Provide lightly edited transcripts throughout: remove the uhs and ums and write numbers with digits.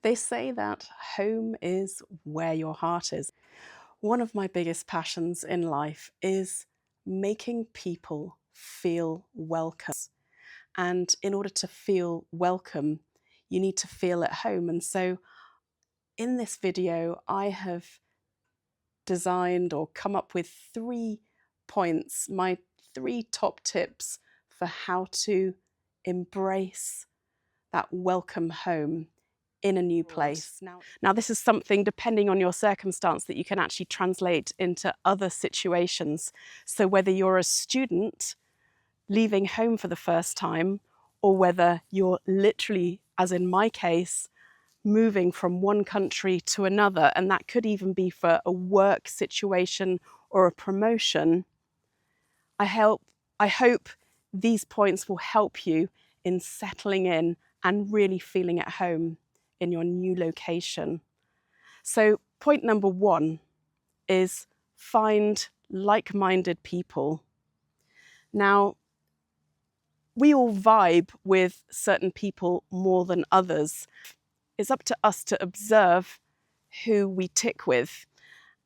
They say that home is where your heart is. One of my biggest passions in life is making people feel welcome. And in order to feel welcome, you need to feel at home. And so in this video, I have designed or come up with 3 points, my 3 top tips for how to embrace that welcome home in a new place. Now, this is something, depending on your circumstance, that you can actually translate into other situations. So whether you're a student leaving home for the first time, or whether you're literally, as in my case, moving from one country to another, and that could even be for a work situation or a promotion, I hope these points will help you in settling in and really feeling at home in your new location. So point number 1 is find like-minded people. Now, we all vibe with certain people more than others. It's up to us to observe who we tick with,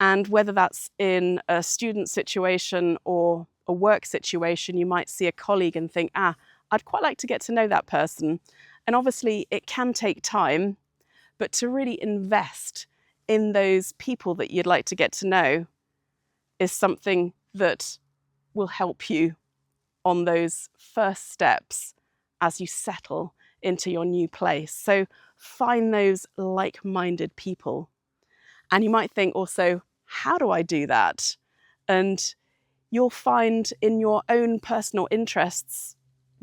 and whether that's in a student situation or a work situation, you might see a colleague and think, I'd quite like to get to know that person. And obviously it can take time, but to really invest in those people that you'd like to get to know is something that will help you on those first steps as you settle into your new place. So find those like-minded people. And you might think also, how do I do that? And you'll find in your own personal interests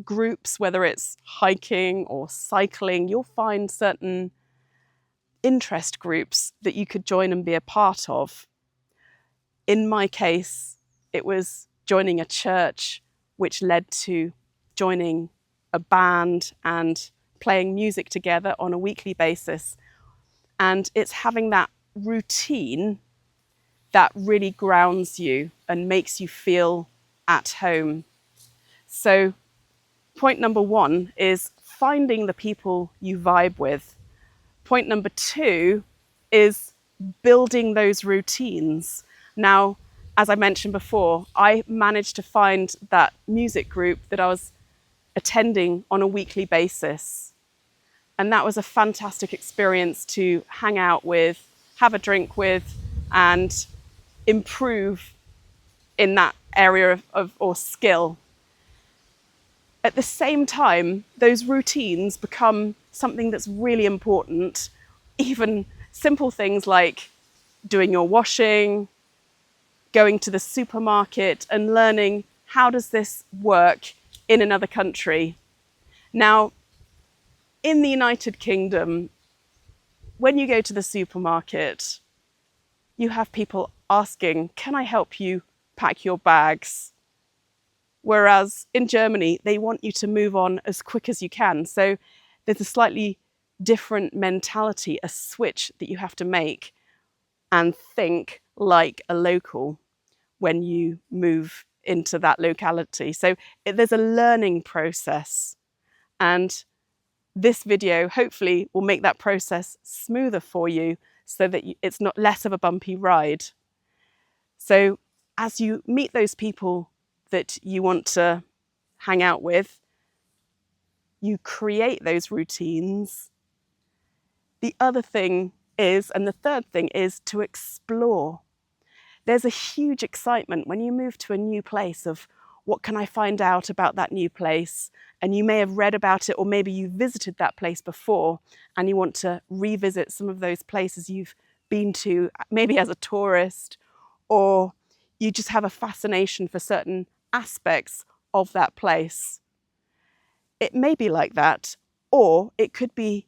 groups, whether it's hiking or cycling, you'll find certain interest groups that you could join and be a part of. In my case, it was joining a church, which led to joining a band and playing music together on a weekly basis. And it's having that routine that really grounds you and makes you feel at home. So point number 1 is finding the people you vibe with. Point number 2 is building those routines. Now, as I mentioned before, I managed to find that music group that I was attending on a weekly basis. And that was a fantastic experience to hang out with, have a drink with, and improve in that area or skill. At the same time, those routines become something that's really important. Even simple things like doing your washing, going to the supermarket and learning, how does this work in another country? Now, in the United Kingdom, when you go to the supermarket, you have people asking, can I help you pack your bags? Whereas in Germany, they want you to move on as quick as you can. So there's a slightly different mentality, a switch that you have to make and think like a local when you move into that locality. So there's a learning process, and this video hopefully will make that process smoother for you so that it's not less of a bumpy ride. So as you meet those people that you want to hang out with, you create those routines. The other thing is, and the third thing is, to explore. There's a huge excitement when you move to a new place of what can I find out about that new place? And you may have read about it, or maybe you visited that place before and you want to revisit some of those places you've been to, maybe as a tourist, or you just have a fascination for certain aspects of that place. It may be like that, or it could be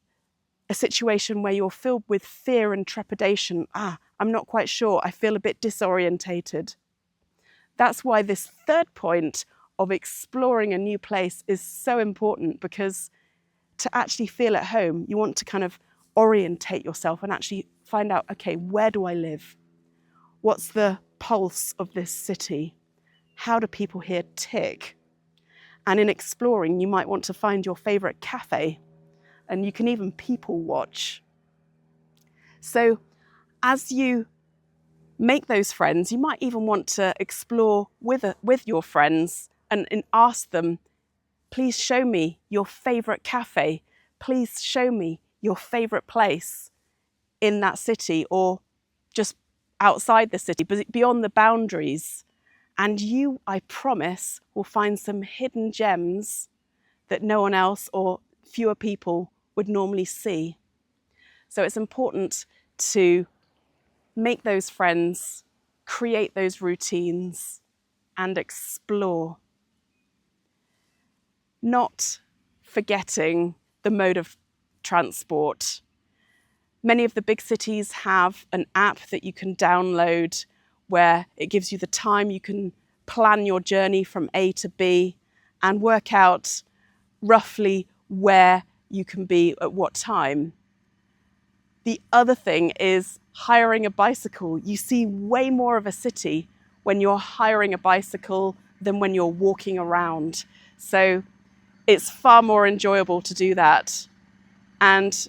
a situation where you're filled with fear and trepidation. I'm not quite sure, I feel a bit disorientated. That's why this third point of exploring a new place is so important, because to actually feel at home, you want to kind of orientate yourself and actually find out, okay, where do I live? What's the pulse of this city? How do people here tick? And in exploring, you might want to find your favorite cafe, and you can even people watch. So as you make those friends, you might even want to explore with your friends and ask them, please show me your favourite cafe. Please show me your favourite place in that city or just outside the city, but beyond the boundaries. And you, I promise, will find some hidden gems that no one else or fewer people would normally see. So it's important to make those friends, create those routines, and explore. Not forgetting the mode of transport. Many of the big cities have an app that you can download where it gives you the time. You can plan your journey from A to B and work out roughly where you can be at what time. The other thing is hiring a bicycle. You see way more of a city when you're hiring a bicycle than when you're walking around. So it's far more enjoyable to do that. And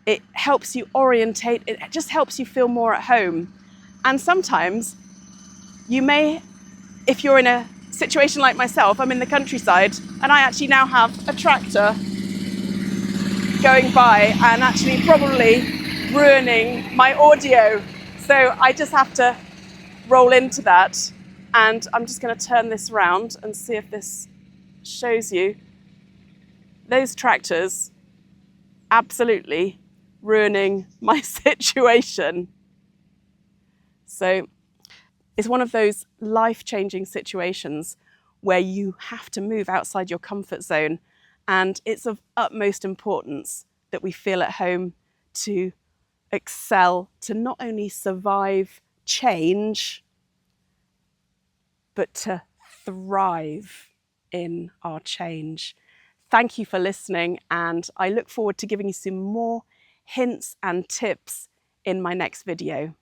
it helps you orientate. It just helps you feel more at home. And sometimes you may, if you're in a situation like myself, I'm in the countryside and I actually now have a tractor going by and actually probably ruining my audio. So I just have to roll into that. And I'm just going to turn this around and see if this shows you. Those tractors absolutely ruining my situation. So it's one of those life-changing situations where you have to move outside your comfort zone. And it's of utmost importance that we feel at home to excel, to not only survive change, but to thrive in our change. Thank you for listening, and I look forward to giving you some more hints and tips in my next video.